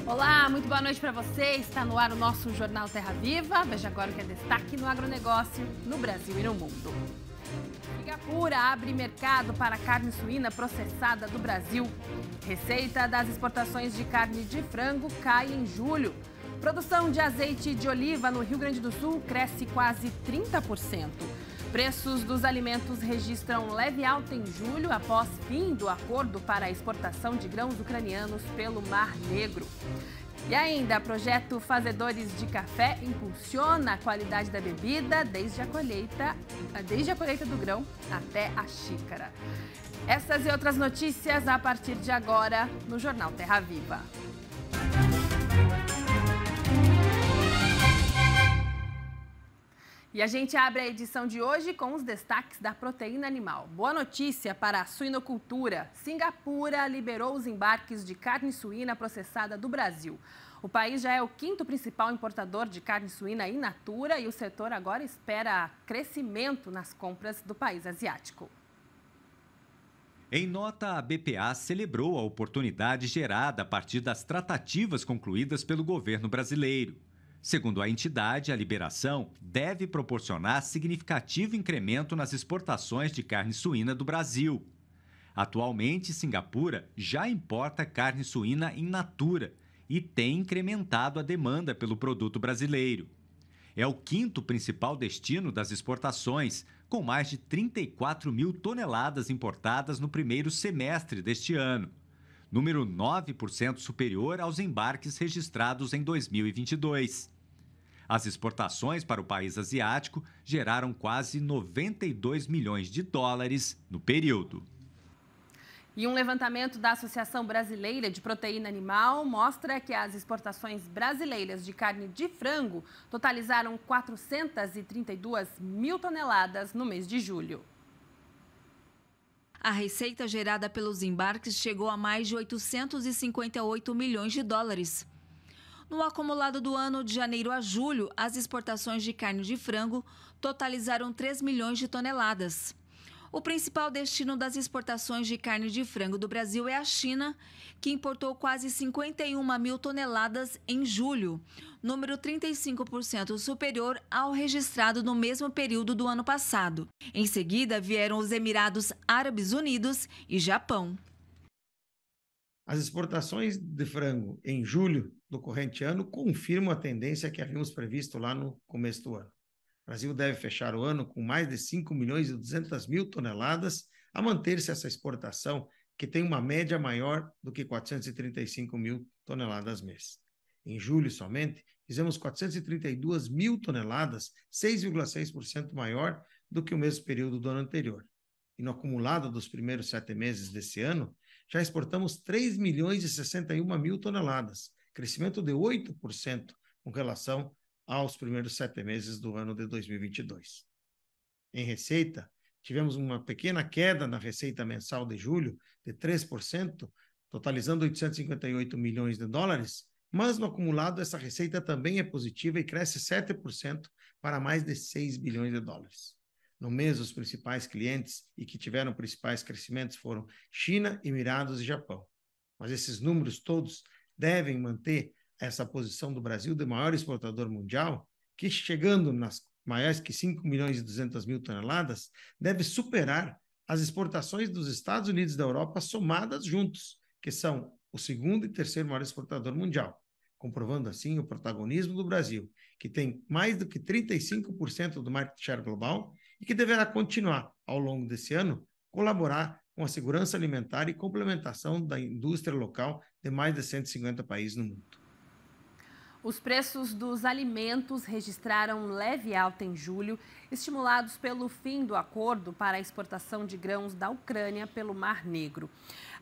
Olá, muito boa noite para você. Está no ar o nosso Jornal Terra Viva. Veja agora o que é destaque no agronegócio, no Brasil e no mundo. Singapura abre mercado para carne suína processada do Brasil. Receita das exportações de carne de frango cai em julho. Produção de azeite de oliva no Rio Grande do Sul cresce quase 30%. Preços dos alimentos registram leve alta em julho após fim do acordo para a exportação de grãos ucranianos pelo Mar Negro. E ainda, projeto Fazedores de Café impulsiona a qualidade da bebida desde a colheita do grão até a xícara. Essas e outras notícias a partir de agora no Jornal Terra Viva. E a gente abre a edição de hoje com os destaques da proteína animal. Boa notícia para a suinocultura. Singapura liberou os embarques de carne suína processada do Brasil. O país já é o quinto principal importador de carne suína in natura e o setor agora espera crescimento nas compras do país asiático. Em nota, a BPA celebrou a oportunidade gerada a partir das tratativas concluídas pelo governo brasileiro. Segundo a entidade, a liberação deve proporcionar significativo incremento nas exportações de carne suína do Brasil. Atualmente, Singapura já importa carne suína in natura e tem incrementado a demanda pelo produto brasileiro. É o quinto principal destino das exportações, com mais de 34 mil toneladas importadas no primeiro semestre deste ano, número 9% superior aos embarques registrados em 2022. As exportações para o país asiático geraram quase 92 milhões de dólares no período. E um levantamento da Associação Brasileira de Proteína Animal mostra que as exportações brasileiras de carne de frango totalizaram 432 mil toneladas no mês de julho. A receita gerada pelos embarques chegou a mais de 858 milhões de dólares. No acumulado do ano de janeiro a julho, as exportações de carne de frango totalizaram 3 milhões de toneladas. O principal destino das exportações de carne de frango do Brasil é a China, que importou quase 51 mil toneladas em julho, número 35% superior ao registrado no mesmo período do ano passado. Em seguida, vieram os Emirados Árabes Unidos e Japão. As exportações de frango em julho do corrente ano confirmam a tendência que havíamos previsto lá no começo do ano. O Brasil deve fechar o ano com mais de 5 milhões e 200 mil toneladas, a manter-se essa exportação, que tem uma média maior do que 435 mil toneladas mês. Em julho somente, fizemos 432 mil toneladas, 6,6% maior do que o mesmo período do ano anterior. E no acumulado dos primeiros 7 meses desse ano, já exportamos 3 milhões e 61 mil toneladas, crescimento de 8% com relação aos primeiros 7 meses do ano de 2022. Em receita, tivemos uma pequena queda na receita mensal de julho de 3%, totalizando 858 milhões de dólares, mas no acumulado essa receita também é positiva e cresce 7% para mais de 6 bilhões de dólares. No mês, os principais clientes e que tiveram principais crescimentos foram China, Emirados e Japão. Mas esses números todos devem manter essa posição do Brasil de maior exportador mundial, que chegando nas maiores que 5 milhões e 200 mil toneladas, deve superar as exportações dos Estados Unidos e da Europa somadas juntos, que são o segundo e terceiro maior exportador mundial, comprovando assim o protagonismo do Brasil, que tem mais do que 35% do market share global e que deverá continuar, ao longo desse ano, colaborar com a segurança alimentar e complementação da indústria local de mais de 150 países no mundo. Os preços dos alimentos registraram leve alta em julho, estimulados pelo fim do acordo para a exportação de grãos da Ucrânia pelo Mar Negro.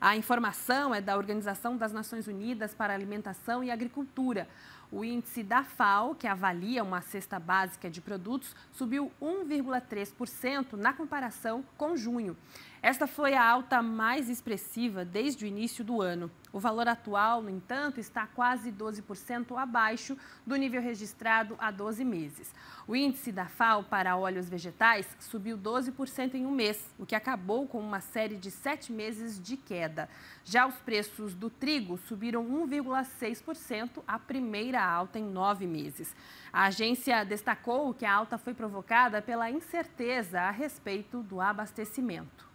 A informação é da Organização das Nações Unidas para a Alimentação e Agricultura. O índice da FAO, que avalia uma cesta básica de produtos, subiu 1,3% na comparação com junho. Esta foi a alta mais expressiva desde o início do ano. O valor atual, no entanto, está quase 12% abaixo do nível registrado há 12 meses. O índice da FAO para óleos vegetais subiu 12% em um mês, o que acabou com uma série de 7 meses de queda. queda. Já os preços do trigo subiram 1,6%, a primeira alta em 9 meses. A agência destacou que a alta foi provocada pela incerteza a respeito do abastecimento.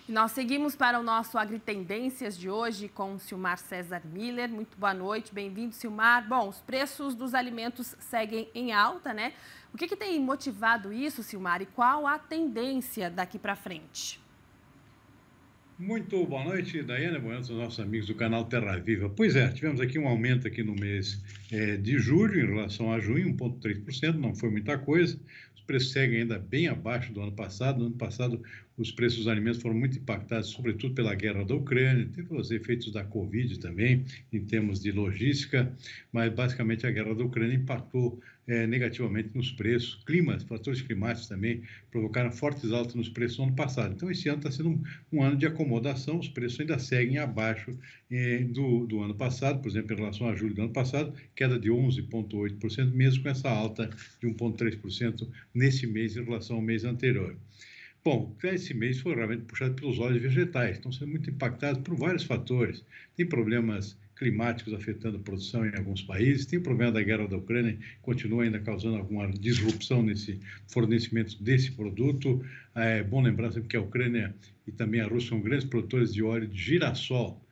E nós seguimos para o nosso Agritendências de hoje com o Silmar César Miller. Muito boa noite, bem-vindo, Silmar. Bom, os preços dos alimentos seguem em alta, né? O que tem motivado isso, Silmar, e qual a tendência daqui para frente? Muito boa noite, Daiane, boa noite aos nossos amigos do canal Terra Viva. Pois é, tivemos aqui um aumento aqui no mês de julho em relação a junho, 1,3%, não foi muita coisa. Os preços seguem ainda bem abaixo do ano passado. No ano passado, os preços dos alimentos foram muito impactados, sobretudo pela guerra da Ucrânia, teve os efeitos da Covid também, em termos de logística, mas basicamente a guerra da Ucrânia impactou negativamente nos preços. Fatores climáticos também provocaram fortes altas nos preços no ano passado. Então, esse ano está sendo um ano de acomodação, os preços ainda seguem abaixo do ano passado, por exemplo, em relação a julho do ano passado, queda de 11,8%, mesmo com essa alta de 1,3% nesse mês em relação ao mês anterior. Bom, esse mês foi realmente puxado pelos óleos vegetais, estão sendo muito impactados por vários fatores. Tem problemas climáticos afetando a produção em alguns países, tem o problema da guerra da Ucrânia, que continua ainda causando alguma disrupção nesse fornecimento desse produto. É bom lembrar sempre que a Ucrânia e também a Rússia são grandes produtores de óleo de girassol,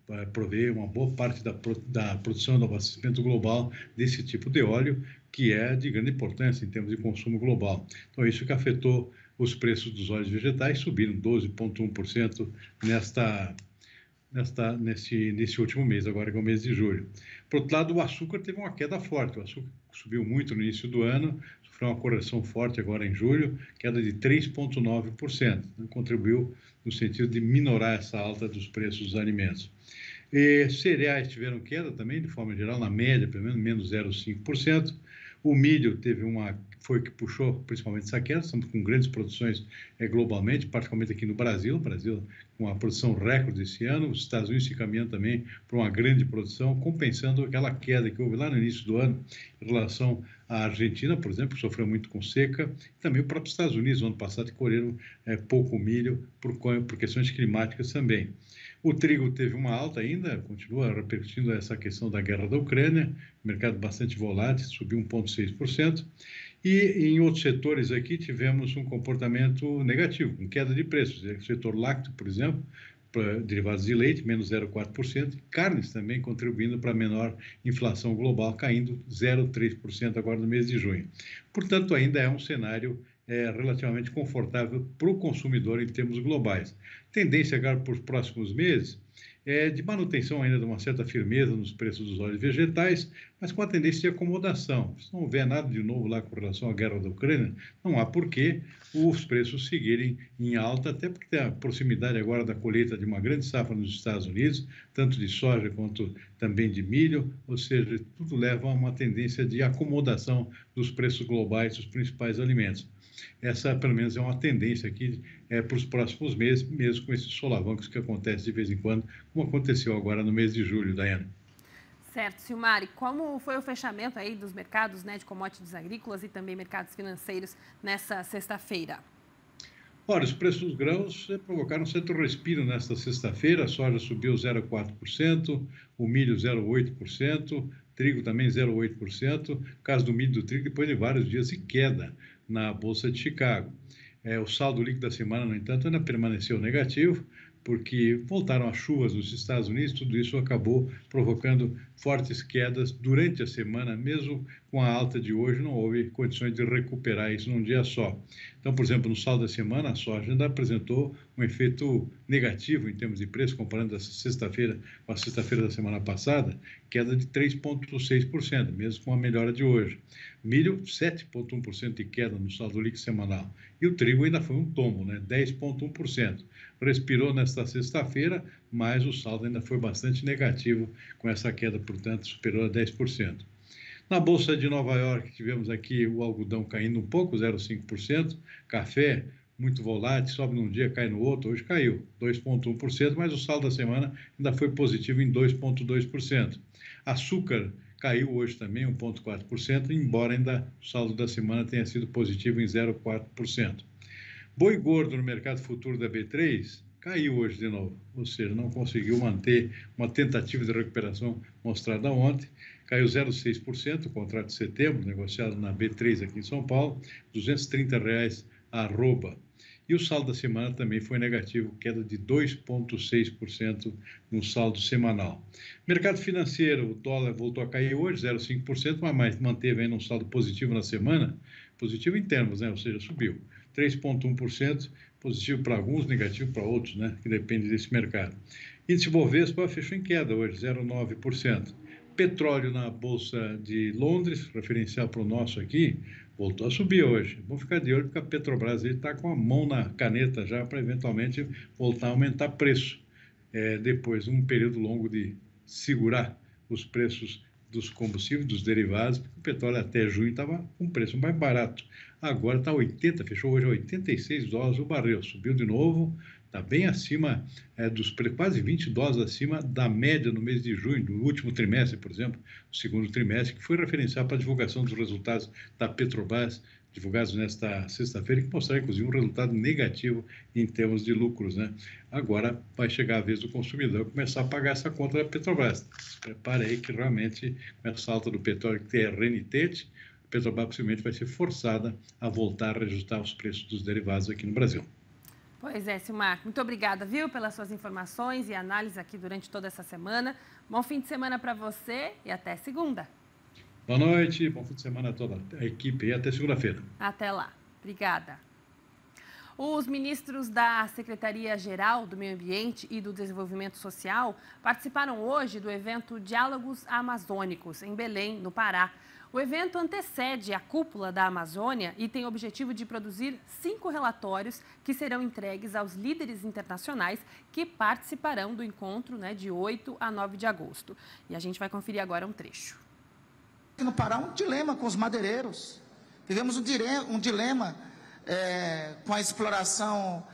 para prover uma boa parte da produção e do abastecimento global desse tipo de óleo, que é de grande importância em termos de consumo global. Então, isso que afetou os preços dos óleos vegetais, subiram 12,1% nesse último mês, agora que é o mês de julho. Por outro lado, o açúcar teve uma queda forte. O açúcar subiu muito no início do ano, sofreu uma correção forte agora em julho, queda de 3,9%. Contribuiu no sentido de minorar essa alta dos preços dos alimentos. Cereais tiveram queda também, de forma geral, na média, pelo menos menos 0,5%. O milho foi o que puxou principalmente essa queda. Estamos com grandes produções globalmente, particularmente aqui no Brasil. O Brasil com uma produção recorde esse ano. Os Estados Unidos se caminhando também para uma grande produção, compensando aquela queda que houve lá no início do ano em relação à Argentina, por exemplo, que sofreu muito com seca. E também o próprio Estados Unidos, no ano passado, que colheram pouco milho por questões climáticas também. O trigo teve uma alta ainda, continua repercutindo essa questão da guerra da Ucrânia, mercado bastante volátil, subiu 1,6%. E em outros setores aqui tivemos um comportamento negativo, com queda de preços. O setor lácteo, por exemplo, derivados de leite, menos 0,4%. Carnes também contribuindo para a menor inflação global, caindo 0,3% agora no mês de junho. Portanto, ainda é um cenário relativamente confortável para o consumidor em termos globais. Tendência agora para os próximos meses é de manutenção ainda de uma certa firmeza nos preços dos óleos vegetais, mas com a tendência de acomodação. Se não houver nada de novo lá com relação à guerra da Ucrânia, não há porquê os preços seguirem em alta, até porque tem a proximidade agora da colheita de uma grande safra nos Estados Unidos, tanto de soja quanto também de milho, ou seja, tudo leva a uma tendência de acomodação dos preços globais dos principais alimentos. Essa, pelo menos, é uma tendência aqui para os próximos meses, mesmo com esses solavancos que acontecem de vez em quando, como aconteceu agora no mês de julho, Daiane. Certo, Silmar. E como foi o fechamento aí dos mercados, né, de commodities agrícolas e também mercados financeiros nessa sexta-feira? Olha, os preços dos grãos provocaram um certo respiro nesta sexta-feira. A soja subiu 0,4%, o milho 0,8%, trigo também 0,8%. No caso do milho e do trigo, depois de vários dias de queda na Bolsa de Chicago. O saldo líquido da semana, no entanto, ainda permaneceu negativo, porque voltaram as chuvas nos Estados Unidos, tudo isso acabou provocando fortes quedas durante a semana, mesmo com a alta de hoje, não houve condições de recuperar isso num dia só. Então, por exemplo, no saldo da semana, a soja ainda apresentou um efeito negativo em termos de preço, comparando essa sexta-feira com a sexta-feira da semana passada, queda de 3,6%, mesmo com a melhora de hoje. Milho, 7,1% de queda no saldo líquido semanal. E o trigo ainda foi um tombo, 10,1%. Respirou nesta sexta-feira, mas o saldo ainda foi bastante negativo, com essa queda, portanto, superior a 10%. Na Bolsa de Nova York, tivemos aqui o algodão caindo um pouco, 0,5%, café muito volátil, sobe num dia, cai no outro, hoje caiu 2,1%, mas o saldo da semana ainda foi positivo em 2,2%. Açúcar caiu hoje também 1,4%, embora ainda o saldo da semana tenha sido positivo em 0,4%. Boi gordo no mercado futuro da B3 caiu hoje de novo, ou seja, não conseguiu manter uma tentativa de recuperação mostrada ontem, caiu 0,6%, o contrato de setembro, negociado na B3 aqui em São Paulo, R$ 230 a arroba. E o saldo da semana também foi negativo, queda de 2,6% no saldo semanal. Mercado financeiro, o dólar voltou a cair hoje, 0,5%, mas manteve ainda um saldo positivo na semana, positivo em termos, né? Ou seja, subiu 3,1%, positivo para alguns, negativo para outros, né? Que depende desse mercado. Índice Bovespa fechou em queda hoje, 0,9%. Petróleo na Bolsa de Londres, referencial para o nosso aqui, voltou a subir hoje. Vamos ficar de olho porque a Petrobras está com a mão na caneta já para eventualmente voltar a aumentar preço. Depois de um período longo de segurar os preços dos combustíveis, dos derivados, porque o petróleo até junho estava com um preço mais barato. Agora está 80, fechou hoje a $86 o barril, subiu de novo, está bem acima dos preços, quase $20 acima da média no mês de junho, no último trimestre, por exemplo, o segundo trimestre, que foi referenciado para a divulgação dos resultados da Petrobras, divulgados nesta sexta-feira, que mostraram, inclusive, um resultado negativo em termos de lucros, né? Agora vai chegar a vez do consumidor começar a pagar essa conta da Petrobras. Se prepare aí que realmente, com essa alta do petróleo que é renitente, a Petrobras possivelmente vai ser forçada a voltar a reajustar os preços dos derivados aqui no Brasil. Pois é, Silmar. Muito obrigada, viu, pelas suas informações e análise aqui durante toda essa semana. Bom fim de semana para você e até segunda. Boa noite, bom fim de semana a toda a equipe e até segunda-feira. Até lá. Obrigada. Os ministros da Secretaria-Geral do Meio Ambiente e do Desenvolvimento Social participaram hoje do evento Diálogos Amazônicos, em Belém, no Pará. O evento antecede a cúpula da Amazônia e tem o objetivo de produzir 5 relatórios que serão entregues aos líderes internacionais que participarão do encontro, de 8 a 9 de agosto. E a gente vai conferir agora um trecho. No Pará, um dilema com os madeireiros. Vivemos um dilema com a exploração,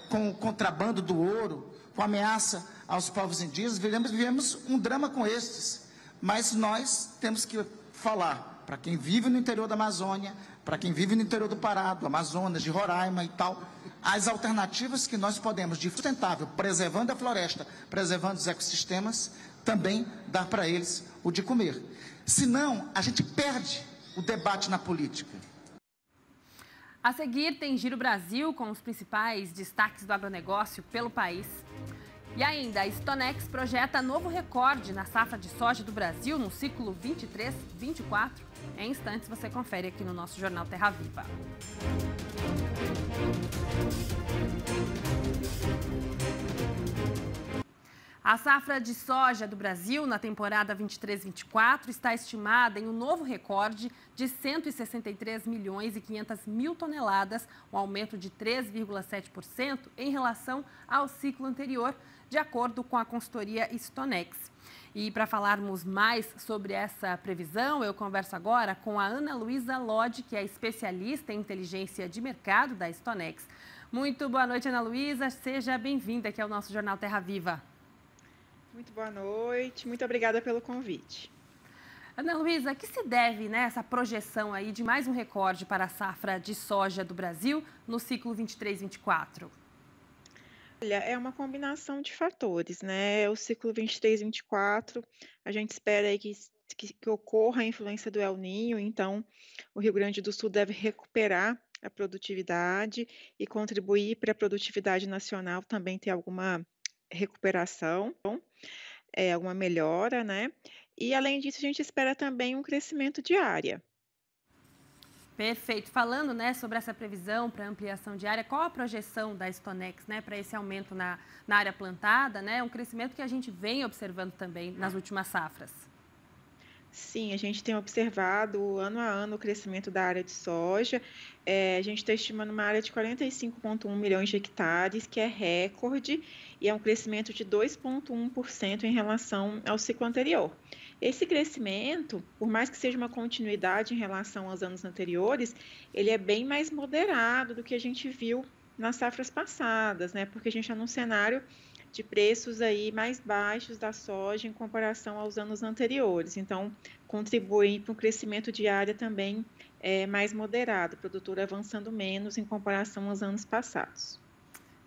com o contrabando do ouro, com a ameaça aos povos indígenas. Vivemos um drama com estes. Mas nós temos que falar para quem vive no interior da Amazônia, para quem vive no interior do Pará, do Amazonas, de Roraima e tal, as alternativas que nós podemos, de sustentável, preservando a floresta, preservando os ecossistemas, também dar para eles o de comer. Senão, a gente perde o debate na política. A seguir, tem Giro Brasil com os principais destaques do agronegócio pelo país. E ainda, a Stonex projeta novo recorde na safra de soja do Brasil no ciclo 23-24. Em instantes, você confere aqui no nosso Jornal Terra Viva. A safra de soja do Brasil na temporada 23-24 está estimada em um novo recorde de 163 milhões e 500 mil toneladas, um aumento de 3,7% em relação ao ciclo anterior, de acordo com a consultoria Stonex. E para falarmos mais sobre essa previsão, eu converso agora com a Ana Luísa Lodge, que é especialista em inteligência de mercado da Stonex. Muito boa noite, Ana Luísa. Seja bem-vinda aqui ao nosso Jornal Terra Viva. Muito boa noite, muito obrigada pelo convite. Ana Luísa, a que se deve essa projeção aí de mais um recorde para a safra de soja do Brasil no ciclo 23-24? Olha, é uma combinação de fatores, né? O ciclo 23-24, a gente espera aí que ocorra a influência do El Niño, então o Rio Grande do Sul deve recuperar a produtividade e contribuir para a produtividade nacional também ter alguma recuperação, alguma melhora, né? E além disso, a gente espera também um crescimento de área. Perfeito. Falando, sobre essa previsão para ampliação de área, qual a projeção da Stonex, para esse aumento na área plantada, um crescimento que a gente vem observando também nas últimas safras? Sim, a gente tem observado ano a ano o crescimento da área de soja. A gente está estimando uma área de 45,1 milhões de hectares, que é recorde, e é um crescimento de 2,1% em relação ao ciclo anterior. Esse crescimento, por mais que seja uma continuidade em relação aos anos anteriores, ele é bem mais moderado do que a gente viu nas safras passadas, porque a gente está num cenário de preços aí mais baixos da soja em comparação aos anos anteriores. Então, contribui para um crescimento de área também mais moderado, o produtor avançando menos em comparação aos anos passados.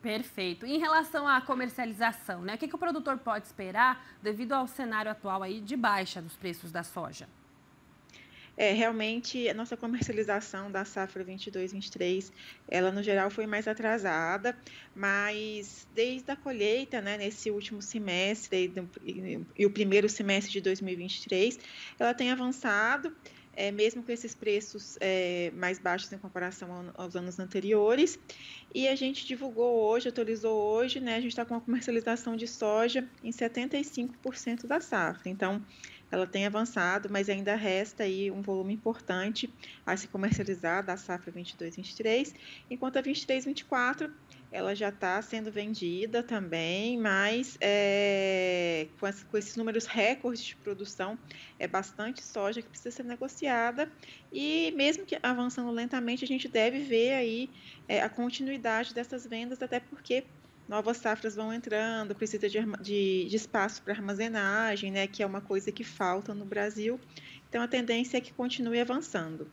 Perfeito. Em relação à comercialização, né? O que o produtor pode esperar devido ao cenário atual aí de baixa dos preços da soja? Realmente, a nossa comercialização da safra 22-23, ela no geral foi mais atrasada, mas desde a colheita, né, nesse último semestre e o primeiro semestre de 2023, ela tem avançado, mesmo com esses preços mais baixos em comparação aos anos anteriores. E a gente divulgou hoje, atualizou hoje, né, a gente está com uma comercialização de soja em 75% da safra. Então, ela tem avançado, mas ainda resta aí um volume importante a se comercializar da safra 22-23, enquanto a 23-24 ela já está sendo vendida também, mas com esses números recordes de produção, é bastante soja que precisa ser negociada, e mesmo que avançando lentamente, a gente deve ver aí a continuidade dessas vendas, até porque novas safras vão entrando, precisa de espaço para armazenagem, né, que é uma coisa que falta no Brasil. Então, a tendência é que continue avançando.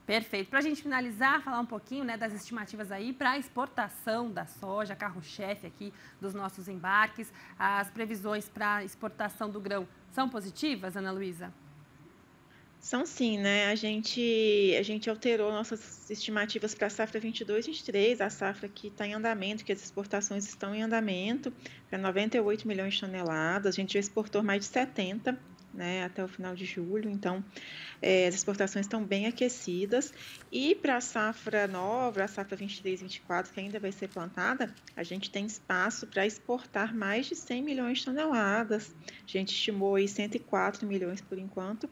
Perfeito. Para a gente finalizar, falar um pouquinho, né, das estimativas aí para a exportação da soja, carro-chefe aqui dos nossos embarques. As previsões para a exportação do grão são positivas, Ana Luísa? São sim, né? A gente alterou nossas estimativas para a safra 22-23, a safra que está em andamento, que as exportações estão em andamento, para 98 milhões de toneladas. A gente já exportou mais de 70, né, até o final de julho, então as exportações estão bem aquecidas. E para a safra nova, a safra 23-24, que ainda vai ser plantada, a gente tem espaço para exportar mais de 100 milhões de toneladas. A gente estimou aí 104 milhões por enquanto,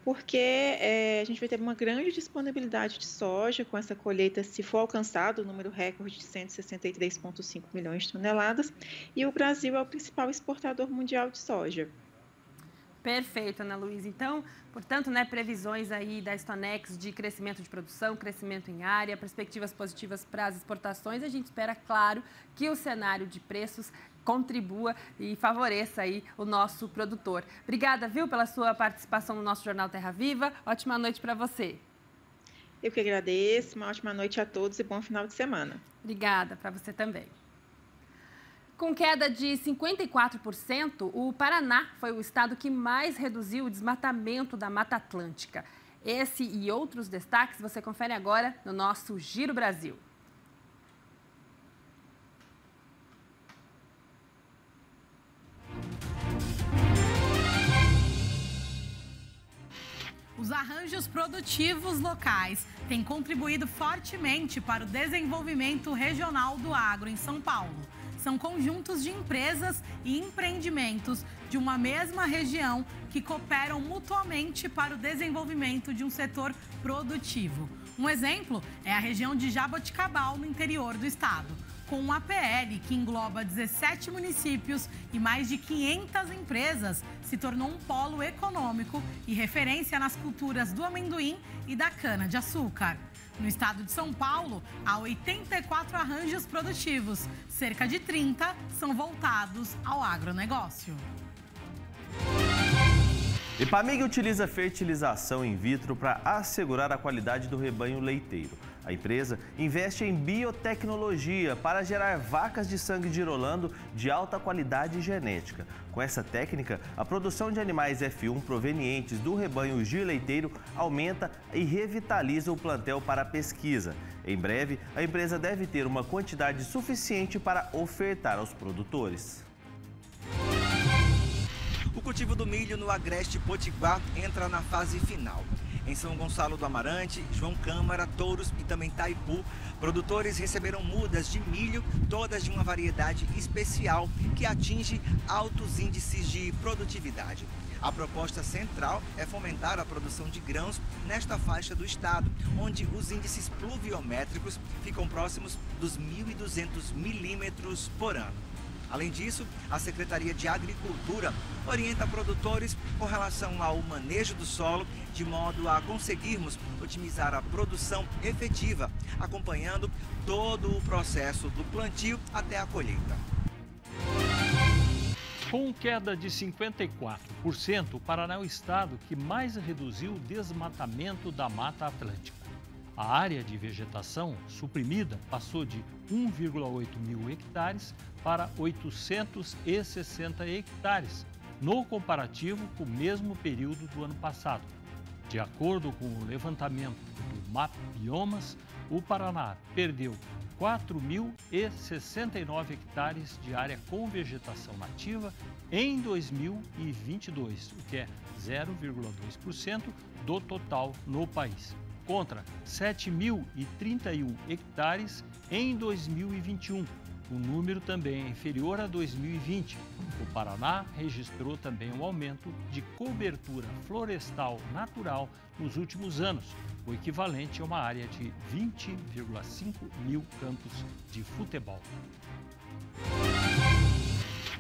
porque a gente vai ter uma grande disponibilidade de soja com essa colheita, se for alcançado o número recorde de 163,5 milhões de toneladas, e o Brasil é o principal exportador mundial de soja. Perfeito, Ana Luísa. Então, portanto, né, previsões aí da Stonex de crescimento de produção, crescimento em área, perspectivas positivas para as exportações. A gente espera, claro, que o cenário de preços contribua e favoreça aí o nosso produtor. Obrigada, viu, pela sua participação no nosso Jornal Terra Viva. Ótima noite para você. Eu que agradeço. Uma ótima noite a todos e bom final de semana. Obrigada, para você também. Com queda de 54%, o Paraná foi o estado que mais reduziu o desmatamento da Mata Atlântica. Esse e outros destaques você confere agora no nosso Giro Brasil. Os arranjos produtivos locais têm contribuído fortemente para o desenvolvimento regional do agro em São Paulo. São conjuntos de empresas e empreendimentos de uma mesma região que cooperam mutuamente para o desenvolvimento de um setor produtivo. Um exemplo é a região de Jaboticabal, no interior do estado, com um APL que engloba 17 municípios e mais de 500 empresas, se tornou um polo econômico e referência nas culturas do amendoim e da cana-de-açúcar. No estado de São Paulo, há 84 arranjos produtivos, cerca de 30 são voltados ao agronegócio. Epamig utiliza fertilização in vitro para assegurar a qualidade do rebanho leiteiro. A empresa investe em biotecnologia para gerar vacas de sangue de Girolando de alta qualidade genética. Com essa técnica, a produção de animais F1 provenientes do rebanho gir leiteiro aumenta e revitaliza o plantel para a pesquisa. Em breve, a empresa deve ter uma quantidade suficiente para ofertar aos produtores. O cultivo do milho no Agreste Potiguar entra na fase final. Em São Gonçalo do Amarante, João Câmara, Touros e também Itaipu, produtores receberam mudas de milho, todas de uma variedade especial que atinge altos índices de produtividade. A proposta central é fomentar a produção de grãos nesta faixa do estado, onde os índices pluviométricos ficam próximos dos 1.200 milímetros por ano. Além disso, a Secretaria de Agricultura orienta produtores com relação ao manejo do solo, de modo a conseguirmos otimizar a produção efetiva, acompanhando todo o processo do plantio até a colheita. Com queda de 54%, o Paraná é o estado que mais reduziu o desmatamento da Mata Atlântica. A área de vegetação suprimida passou de 1,8 mil hectares para 860 hectares, no comparativo com o mesmo período do ano passado. De acordo com o levantamento do MAP Biomas, o Paraná perdeu 4.069 hectares de área com vegetação nativa em 2022, o que é 0,2% do total no país, contra 7.031 hectares em 2021. O número também é inferior a 2020. O Paraná registrou também um aumento de cobertura florestal natural nos últimos anos, o equivalente a uma área de 20,5 mil campos de futebol.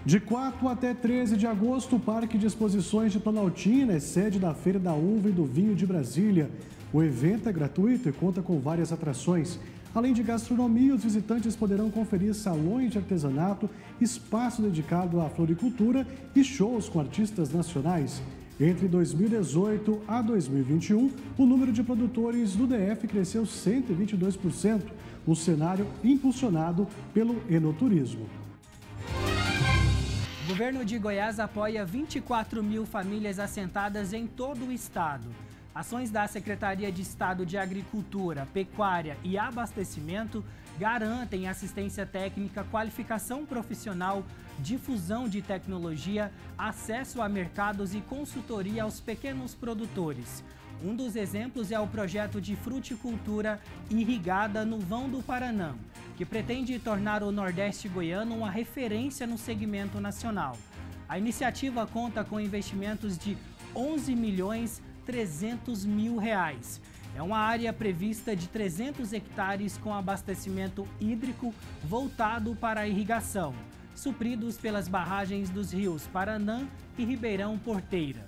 De 4 até 13 de agosto, o Parque de Exposições de Planaltina é sede da Feira da Uva e do Vinho de Brasília. O evento é gratuito e conta com várias atrações. Além de gastronomia, os visitantes poderão conferir salões de artesanato, espaço dedicado à floricultura e shows com artistas nacionais. Entre 2018 a 2021, o número de produtores do DF cresceu 122%, um cenário impulsionado pelo enoturismo. O governo de Goiás apoia 24 mil famílias assentadas em todo o estado. Ações da Secretaria de Estado de Agricultura, Pecuária e Abastecimento garantem assistência técnica, qualificação profissional, difusão de tecnologia, acesso a mercados e consultoria aos pequenos produtores. Um dos exemplos é o projeto de fruticultura irrigada no Vão do Paranã, que pretende tornar o Nordeste goiano uma referência no segmento nacional. A iniciativa conta com investimentos de R$11.300 mil. É uma área prevista de 300 hectares com abastecimento hídrico voltado para a irrigação, supridos pelas barragens dos rios Paranã e Ribeirão Porteira.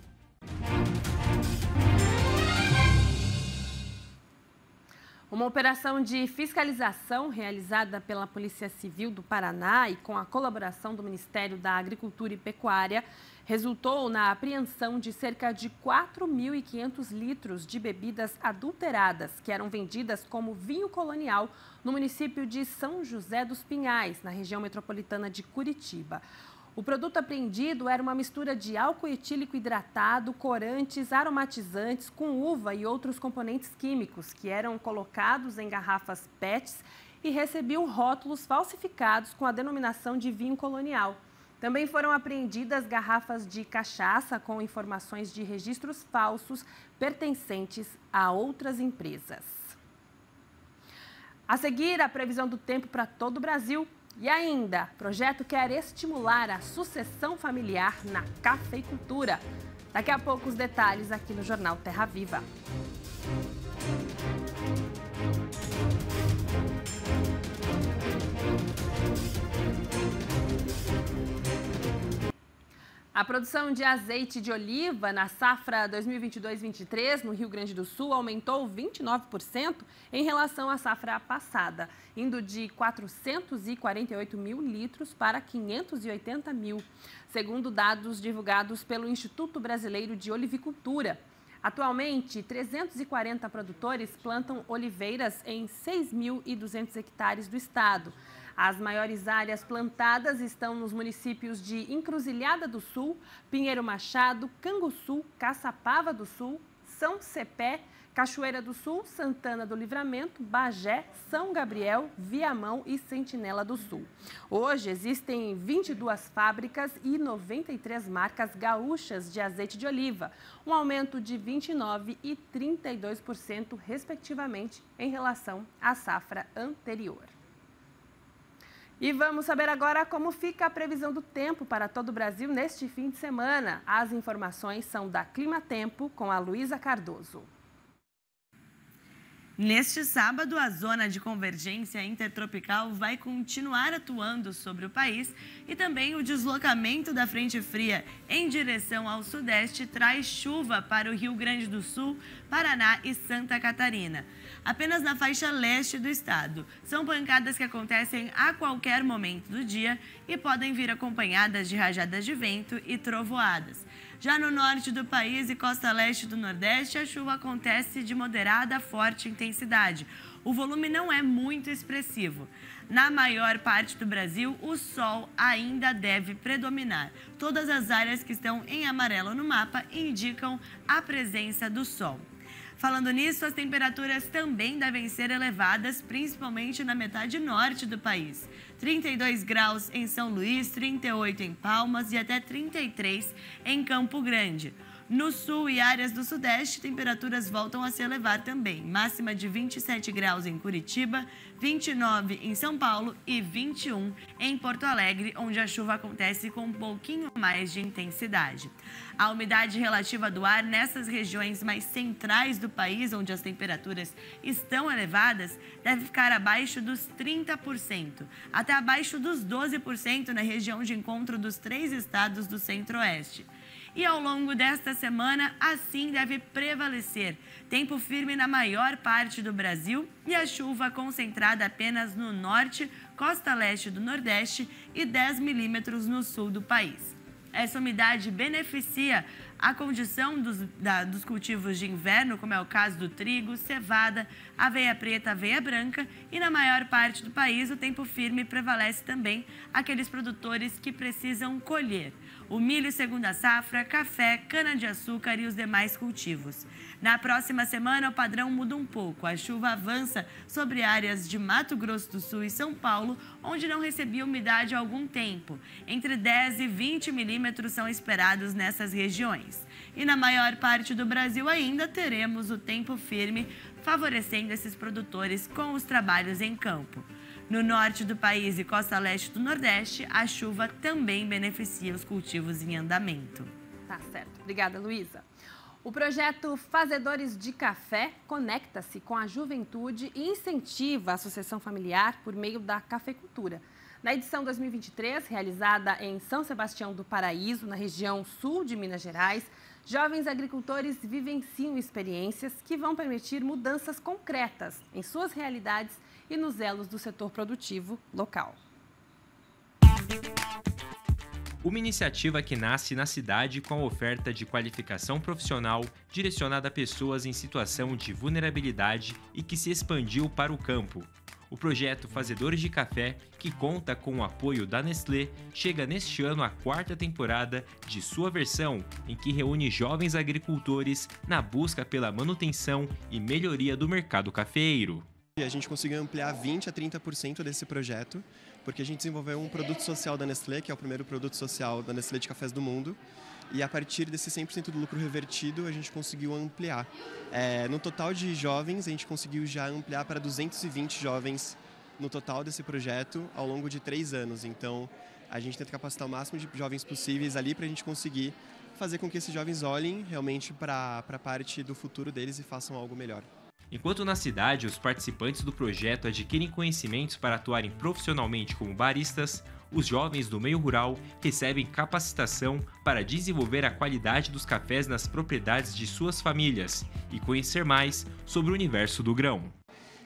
Uma operação de fiscalização realizada pela Polícia Civil do Paraná e com a colaboração do Ministério da Agricultura e Pecuária resultou na apreensão de cerca de 4.500 litros de bebidas adulteradas que eram vendidas como vinho colonial no município de São José dos Pinhais, na região metropolitana de Curitiba. O produto apreendido era uma mistura de álcool etílico hidratado, corantes, aromatizantes com uva e outros componentes químicos que eram colocados em garrafas PETs e recebiam rótulos falsificados com a denominação de vinho colonial. Também foram apreendidas garrafas de cachaça com informações de registros falsos pertencentes a outras empresas. A seguir, a previsão do tempo para todo o Brasil. E ainda, o projeto quer estimular a sucessão familiar na cafeicultura. Daqui a pouco os detalhes aqui no Jornal Terra Viva. A produção de azeite de oliva na safra 2022-23 no Rio Grande do Sul aumentou 29% em relação à safra passada, indo de 448 mil litros para 580 mil, segundo dados divulgados pelo Instituto Brasileiro de Olivicultura. Atualmente, 340 produtores plantam oliveiras em 6.200 hectares do estado. As maiores áreas plantadas estão nos municípios de Encruzilhada do Sul, Pinheiro Machado, Canguçu, Caçapava do Sul, São Cepé, Cachoeira do Sul, Santana do Livramento, Bagé, São Gabriel, Viamão e Sentinela do Sul. Hoje existem 22 fábricas e 93 marcas gaúchas de azeite de oliva, um aumento de 29% e 32%, respectivamente, em relação à safra anterior. E vamos saber agora como fica a previsão do tempo para todo o Brasil neste fim de semana. As informações são da Clima Tempo com a Luísa Cardoso. Neste sábado, a zona de convergência intertropical vai continuar atuando sobre o país e também o deslocamento da frente fria em direção ao sudeste traz chuva para o Rio Grande do Sul, Paraná e Santa Catarina. Apenas na faixa leste do estado. São pancadas que acontecem a qualquer momento do dia e podem vir acompanhadas de rajadas de vento e trovoadas. Já no norte do país e costa leste do Nordeste, a chuva acontece de moderada a forte intensidade. O volume não é muito expressivo. Na maior parte do Brasil, o sol ainda deve predominar. Todas as áreas que estão em amarelo no mapa indicam a presença do sol. Falando nisso, as temperaturas também devem ser elevadas, principalmente na metade norte do país. 32 graus em São Luís, 38 em Palmas e até 33 em Campo Grande. No sul e áreas do sudeste, temperaturas voltam a se elevar também. Máxima de 27 graus em Curitiba, 29 em São Paulo e 21 em Porto Alegre, onde a chuva acontece com um pouquinho mais de intensidade. A umidade relativa do ar nessas regiões mais centrais do país, onde as temperaturas estão elevadas, deve ficar abaixo dos 30%, até abaixo dos 12% na região de encontro dos 3 estados do Centro-Oeste. E ao longo desta semana, assim deve prevalecer tempo firme na maior parte do Brasil e a chuva concentrada apenas no norte, costa leste do Nordeste e 10 milímetros no sul do país. Essa umidade beneficia a condição dos cultivos de inverno, como é o caso do trigo, cevada, aveia preta, aveia branca, e na maior parte do país o tempo firme prevalece também aqueles produtores que precisam colher o milho segunda safra, café, cana-de-açúcar e os demais cultivos. Na próxima semana, o padrão muda um pouco. A chuva avança sobre áreas de Mato Grosso do Sul e São Paulo, onde não recebia umidade há algum tempo. Entre 10 e 20 milímetros são esperados nessas regiões. E na maior parte do Brasil ainda teremos o tempo firme, favorecendo esses produtores com os trabalhos em campo. No norte do país e costa leste do Nordeste, a chuva também beneficia os cultivos em andamento. Tá certo. Obrigada, Luísa. O projeto Fazedores de Café conecta-se com a juventude e incentiva a sucessão familiar por meio da cafeicultura. Na edição 2023, realizada em São Sebastião do Paraíso, na região sul de Minas Gerais, jovens agricultores vivenciam experiências que vão permitir mudanças concretas em suas realidades e nos elos do setor produtivo local. Uma iniciativa que nasce na cidade com a oferta de qualificação profissional direcionada a pessoas em situação de vulnerabilidade e que se expandiu para o campo. O projeto Fazedores de Café, que conta com o apoio da Nestlé, chega neste ano à 4ª temporada de sua versão, em que reúne jovens agricultores na busca pela manutenção e melhoria do mercado cafeeiro. A gente conseguiu ampliar 20% a 30% desse projeto, porque a gente desenvolveu um produto social da Nestlé, que é o primeiro produto social da Nestlé de cafés do mundo, e a partir desse 100% do lucro revertido, a gente conseguiu ampliar. No total de jovens, a gente conseguiu já ampliar para 220 jovens no total desse projeto ao longo de 3 anos. Então, a gente tenta capacitar o máximo de jovens possíveis ali para a gente conseguir fazer com que esses jovens olhem realmente para a parte do futuro deles e façam algo melhor. Enquanto na cidade, os participantes do projeto adquirem conhecimentos para atuarem profissionalmente como baristas, os jovens do meio rural recebem capacitação para desenvolver a qualidade dos cafés nas propriedades de suas famílias e conhecer mais sobre o universo do grão.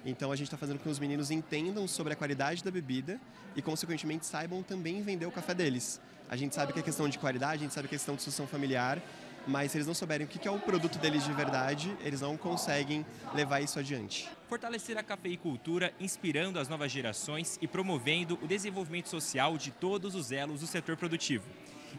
Então a gente está fazendo com que os meninos entendam sobre a qualidade da bebida e, consequentemente, saibam também vender o café deles. A gente sabe que é questão de qualidade, a gente sabe que é questão de sucessão familiar, mas se eles não souberem o que é o produto deles de verdade, eles não conseguem levar isso adiante. Fortalecer a cafeicultura, inspirando as novas gerações e promovendo o desenvolvimento social de todos os elos do setor produtivo.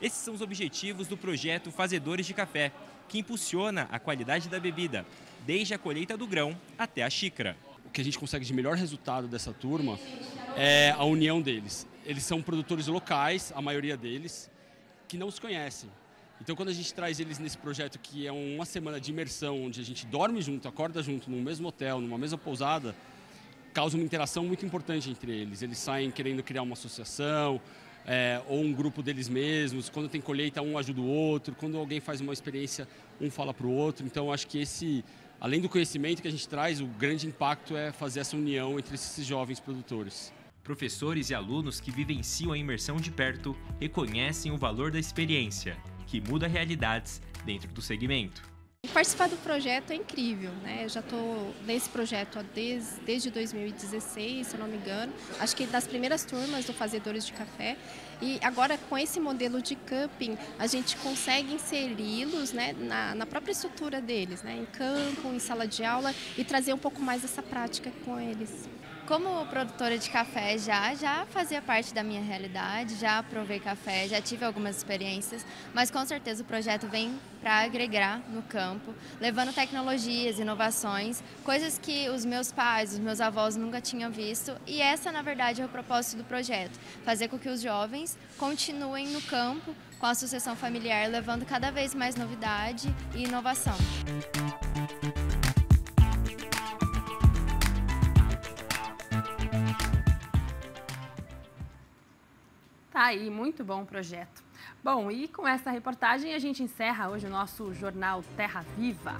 Esses são os objetivos do projeto Fazedores de Café, que impulsiona a qualidade da bebida, desde a colheita do grão até a xícara. O que a gente consegue de melhor resultado dessa turma é a união deles. Eles são produtores locais, a maioria deles, que não se conhecem. Então, quando a gente traz eles nesse projeto, que é uma semana de imersão, onde a gente dorme junto, acorda junto, no mesmo hotel, numa mesma pousada, causa uma interação muito importante entre eles. Eles saem querendo criar uma associação, ou um grupo deles mesmos. Quando tem colheita, um ajuda o outro. Quando alguém faz uma experiência, um fala para o outro. Então, acho que além do conhecimento que a gente traz, o grande impacto é fazer essa união entre esses jovens produtores. Professores e alunos que vivenciam a imersão de perto reconhecem o valor da experiência, que muda realidades dentro do segmento. Participar do projeto é incrível, né? Eu já estou nesse projeto desde 2016, se eu não me engano. Acho que das primeiras turmas do Fazedores de Café. E agora, com esse modelo de camping, a gente consegue inseri-los, né, na própria estrutura deles, né? Em campo, em sala de aula, e trazer um pouco mais dessa prática com eles. Como produtora de café já fazia parte da minha realidade, já provei café, já tive algumas experiências, mas com certeza o projeto vem para agregar no campo, levando tecnologias, inovações, coisas que os meus pais, os meus avós nunca tinham visto, e essa, na verdade, é o propósito do projeto, fazer com que os jovens continuem no campo com a sucessão familiar, levando cada vez mais novidade e inovação. Tá aí, muito bom o projeto. Bom, e com essa reportagem a gente encerra hoje o nosso jornal Terra Viva.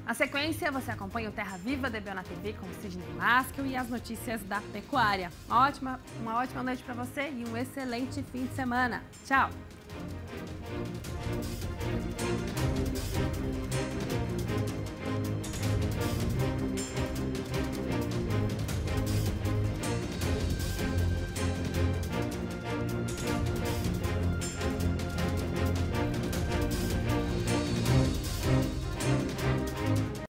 Na sequência, você acompanha o Terra Viva DBO na TV com o Sidney Maskell e as notícias da pecuária. Uma ótima noite para você e um excelente fim de semana. Tchau!